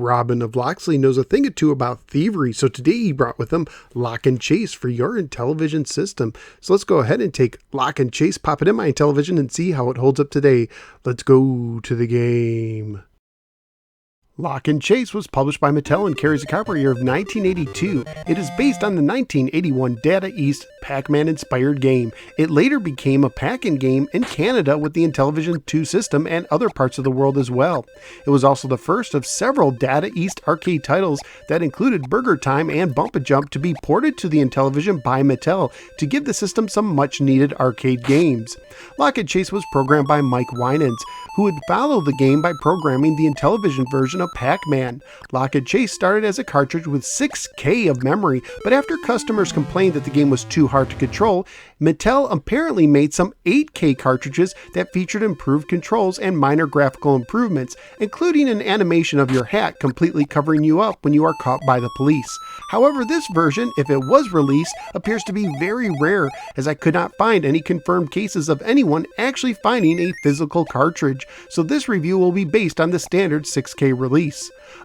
Robin of Locksley knows a thing or two about thievery, so today he brought with him Lock and Chase for your Intellivision system. So let's go ahead and take Lock and Chase, pop it in my Intellivision, and see how it holds up today. Let's go to the game. Lock and Chase was published by Mattel and carries a copyright year of 1982. It is based on the 1981 Data East Pac-Man inspired game. It later became a Pac-In game in Canada with the Intellivision 2 system and other parts of the world as well. It was also the first of several Data East arcade titles that included Burger Time and Bump a Jump to be ported to the Intellivision by Mattel to give the system some much needed arcade games. Lock and Chase was programmed by Mike Winans, who would follow the game by programming the Intellivision version of Pac-Man. Lock and Chase started as a cartridge with 6K of memory, but after customers complained that the game was too hard to control, Mattel apparently made some 8K cartridges that featured improved controls and minor graphical improvements, including an animation of your hat completely covering you up when you are caught by the police. However, this version, if it was released, appears to be very rare, as I could not find any confirmed cases of anyone actually finding a physical cartridge, so this review will be based on the standard 6K release.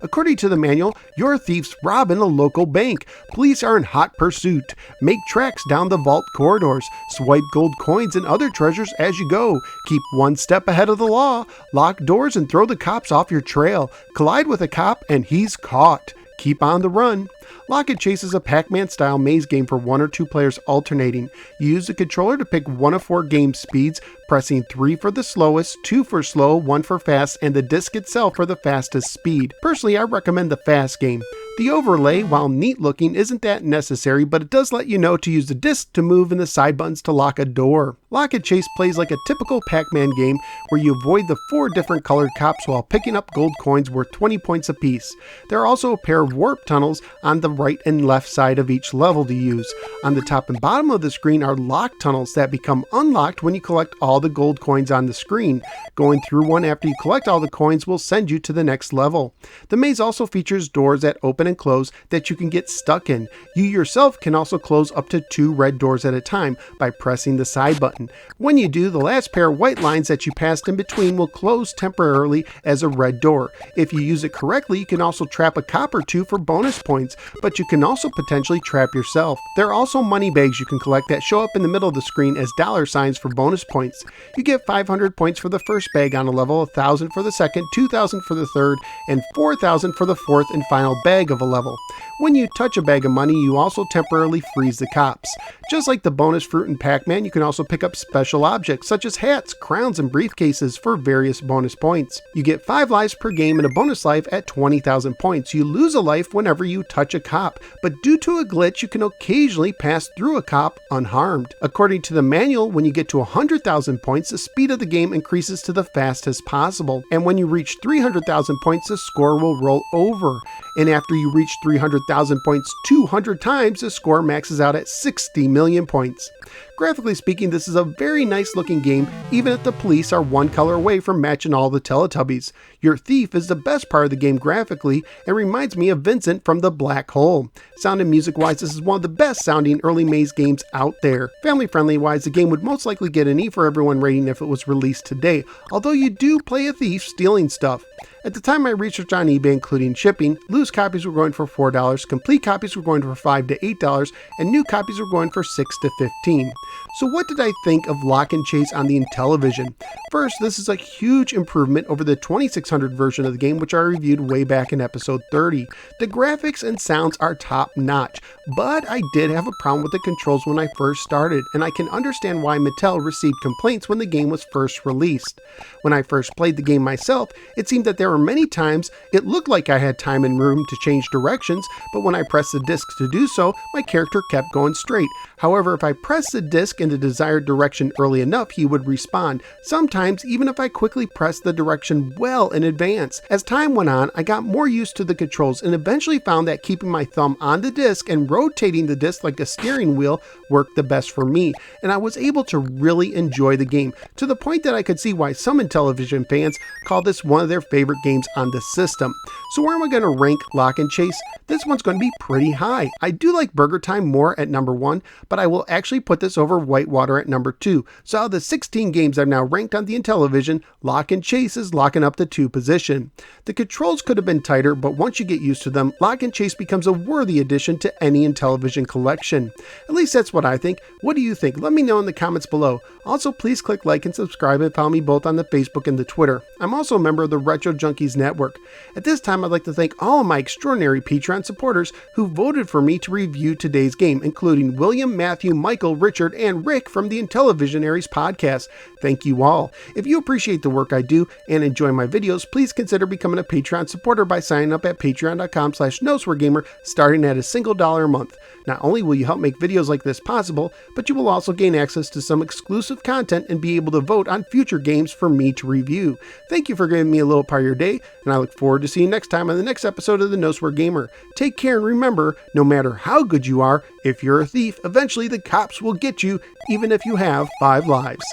According to the manual, your thief's robbing a local bank. Police are in hot pursuit. Make tracks down the vault corridors. Swipe gold coins and other treasures as you go. Keep one step ahead of the law. Lock doors and throw the cops off your trail. Collide with a cop and he's caught. Keep on the run. Lock and Chase is a Pac-Man style maze game for 1 or 2 players alternating. You use the controller to pick one of 4 game speeds, pressing 3 for the slowest, 2 for slow, 1 for fast, and the disc itself for the fastest speed. Personally, I recommend the fast game. The overlay, while neat looking, isn't that necessary, but it does let you know to use the disc to move and the side buttons to lock a door. Lock and Chase plays like a typical Pac-Man game where you avoid the 4 different colored cops while picking up gold coins worth 20 points apiece. There are also a pair of warp tunnels on the right and left side of each level to use. On the top and bottom of the screen are lock tunnels that become unlocked when you collect all the gold coins on the screen. Going through one after you collect all the coins will send you to the next level. The maze also features doors that open and close that you can get stuck in. You yourself can also close up to 2 red doors at a time by pressing the side button. When you do, the last pair of white lines that you passed in between will close temporarily as a red door. If you use it correctly, you can also trap a cop or 2 for bonus points, but you can also potentially trap yourself. There are also money bags you can collect that show up in the middle of the screen as $ for bonus points. You get 500 points for the first bag on a level, 1,000 for the second, 2,000 for the third, and 4,000 for the fourth and final bag of a level. When you touch a bag of money, you also temporarily freeze the cops. Just like the bonus fruit in Pac-Man, you can also pick up special objects such as hats, crowns, and briefcases for various bonus points. You get 5 lives per game and a bonus life at 20,000 points. You lose a life whenever you touch a cop, but due to a glitch, you can occasionally pass through a cop unharmed. According to the manual, when you get to 100,000 points, the speed of the game increases to the fastest possible, and when you reach 300,000 points, the score will roll over. And after you reach 300,000 points 200 times, the score maxes out at 60 million points. Graphically speaking, this is a very nice looking game, even if the police are one color away from matching all the Teletubbies. Your thief is the best part of the game graphically and reminds me of Vincent from The Black Hole. Sound and music wise, this is one of the best sounding early maze games out there. Family friendly wise, the game would most likely get an E for everyone rating if it was released today, although you do play a thief stealing stuff. At the time of my research on eBay, including shipping, loose copies were going for $4, complete copies were going for $5 to $8, and new copies were going for $6 to $15. So what did I think of Lock and Chase on the Intellivision? First, this is a huge improvement over the 2600 version of the game, which I reviewed way back in episode 30. The graphics and sounds are top notch, but I did have a problem with the controls when I first started, and I can understand why Mattel received complaints when the game was first released. When I first played the game myself, it seemed that there were many times it looked like I had time and room to change directions, but when I pressed the disc to do so, my character kept going straight. However, if I pressed the disc in the desired direction early enough, he would respond, sometimes even if I quickly pressed the direction well in advance. As time went on, I got more used to the controls and eventually found that keeping my thumb on the disc and rotating the disc like a steering wheel worked the best for me, and I was able to really enjoy the game, to the point that I could see why some Intellivision fans call this one of their favorite games on the system. So where am I going to rank Lock and Chase? This one's going to be pretty high. I do like Burger Time more at number 1, but I will actually put this over Whitewater at number 2. So out of the 16 games I've now ranked on the Intellivision, Lock and Chase is locking up the 2 position. The controls could have been tighter, but once you get used to them, Lock and Chase becomes a worthy addition to any Intellivision collection. At least that's what I think. What do you think? Let me know in the comments below. Also, please click like and subscribe and follow me both on the Facebook and the Twitter. I'm also a member of the Retro Junkies Network. At this time, I'd like to thank all of my extraordinary Patreon supporters who voted for me to review today's game, including William, Matthew, Michael, Richard, and Rick from the Intellivisionaries podcast. Thank you all. If you appreciate the work I do and enjoy my videos, please consider becoming a Patreon supporter by signing up at patreon.com/NoSwearGamer, starting at $1 a month. Not only will you help make videos like this possible, but you will also gain access to some exclusive content and be able to vote on future games for me to review. Thank you for giving me a little part of your day, and I look forward to seeing you next time on the next episode of the No Swear Gamer. Take care, and remember, no matter how good you are, if you're a thief, eventually the cops will get you, even if you have 5 lives.